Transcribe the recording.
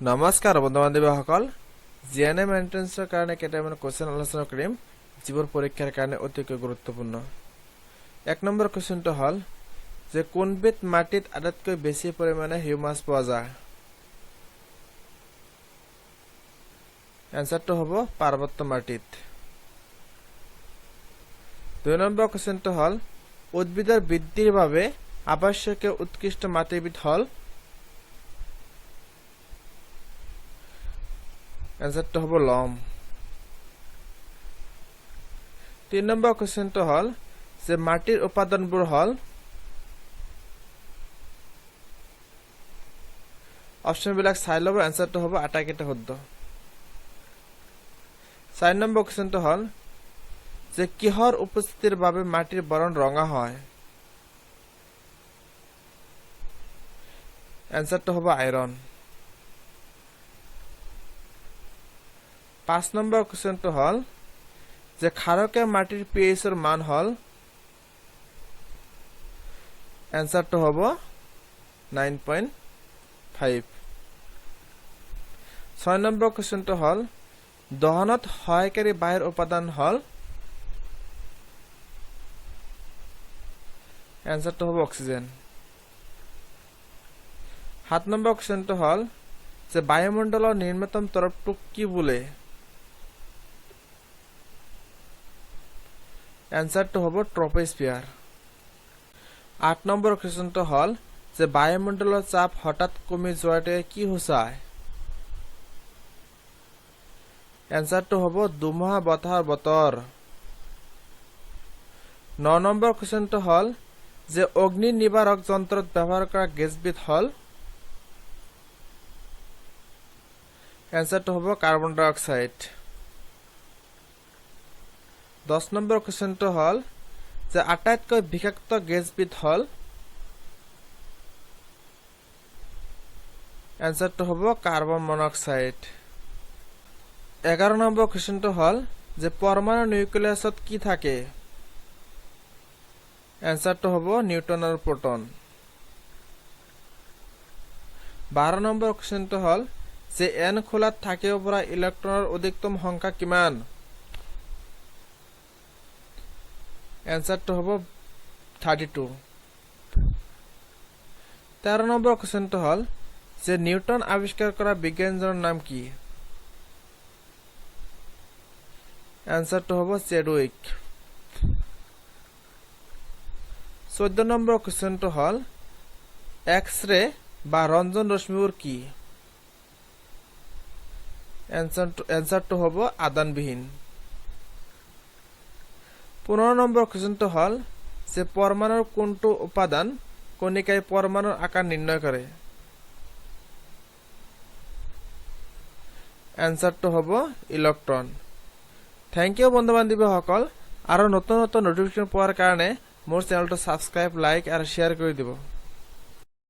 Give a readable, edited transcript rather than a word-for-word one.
নমস্কাৰ বন্ধু বান্ধৱীসকল GNM এন্ট্ৰেন্সৰ কাৰণে কেইটামান কোৱেশ্চন আলোচনা কৰিম যিবোৰ পৰীক্ষাৰ কাৰণে অতিকৈ গুৰুত্বপূৰ্ণ। 1 নম্বৰ কোৱেশ্চনটো হ'ল যে কোনবিধ মাটিত আটাইতকৈ বেছি পৰিমাণে হিউমাছ পোৱা যায়? এনসাৰটো হ'ব পাৰ্বত্য মাটিত। 2 নম্বৰ কোৱেশ্চনটো হ'ল উদ্ভিদৰ বৃদ্ধিৰ বাবে আৱশ্যকীয় উৎকৃষ্ট মাটিবিধ হ'ল এনসাৰটো হ'ব লম। 3 নম্বৰ কোৱেশ্চনটো হ'ল যে মাটিৰ উপাদানবোৰ হ'ল অপচনবিলাক চাই ল'ব এনসাৰটো হ'ব আটাইকেইটা শুদ্ধ। 4 নম্বৰ কোৱেশ্চনটো হ'ল যে কিহৰ উপস্থিতিৰ বাবে মাটিৰ বৰণ ৰঙা হয়? এনসাৰটো হ'ব আইৰণ। 5 নম্বৰ কোৱেশ্চনটো হ'ল যে ক্ষাৰকীয় মাটিৰ pH ৰ মান হ'ল এনসাৰটো হ'ব 9.5। 6 নম্বৰ কোৱেশ্চনটো হ'ল দহনত সহায়কাৰী বায়ুৰ উপাদান হ'ল এনসাৰটো হ'ব অক্সিজেন। 7 নম্বৰ কোৱেশ্চনটো হ'ল যে বায়ুমণ্ডলৰ নিম্নতম তৰফটোক কি বোলে? এনসাৰটো হ'ব ট্ৰপোস্ফিয়াৰ। 8 নম্বৰ কোৱেশ্চনটো হ'ল যে বায়ুমণ্ডলৰ চাপ হঠাৎ কমি যোৱাটোৱে কি সূচায়? এনসাৰটো হ'ব দুমহা বতাহৰ বতৰ। 9 নম্বৰ কোৱেশ্চনটো হ'ল যে অগ্নি নিবাৰক যন্ত্ৰত ব্যৱহাৰ কৰা গেছবিধ হ'ল এনসাৰটো হ'ব কাৰ্বন ডাই অক্সাইড। 10 নম্বৰ কোৱেশ্চনটো হ'ল যে আটাইতকৈ বিষাক্ত গেছবিধ হ'ল এনসাৰটো হ'ব কাৰ্বন মনোক্সাইড। 11 নম্বৰ কোৱেশ্চনটো হ'ল যে পৰমাণু নিউক্লিয়াছত কি থাকে? এনসাৰটো হ'ব নিউট্ৰন আৰু প্ৰটন। 12 নম্বৰ কোৱেশ্চনটো হ'ল যে n খোলাত থাকিব পৰা ইলেক্ট্ৰনৰ অধিকতম সংখ্যা কিমান? এনসাৰটো হ'ব 32। 13 নম্বৰ কোৱেশ্চনটো হ'ল যে নিউটন আৱিষ্কাৰ কৰা বিজ্ঞানীজনৰ নাম কি? এনসাৰটো হ'ব চেডউইক। 14 নম্বৰ কোৱেশ্চনটো হ'ল এক্স-ৰে বা ৰঞ্জন ৰশ্মিবোৰ কি? এনসাৰটো হ'ব আদানবিহীন। 15 নম্বৰ কোৱেশ্চনটো হ'ল যে পৰমাণুৰ কোনটো উপাদান কণিকাই পৰমাণুৰ আকাৰ নিৰ্ণয় কৰে? এনসাৰটো হ'ব ইলেক্ট্ৰন। থ্যাংক ইউ বন্ধু বান্ধৱীসকল আৰু নতুন নতুন নোটিফিকেশ্যন পোৱাৰ কাৰণে মোৰ চেনেলটো সাবস্ক্ৰাইব লাইক আৰু শ্বেয়াৰ কৰি দিব।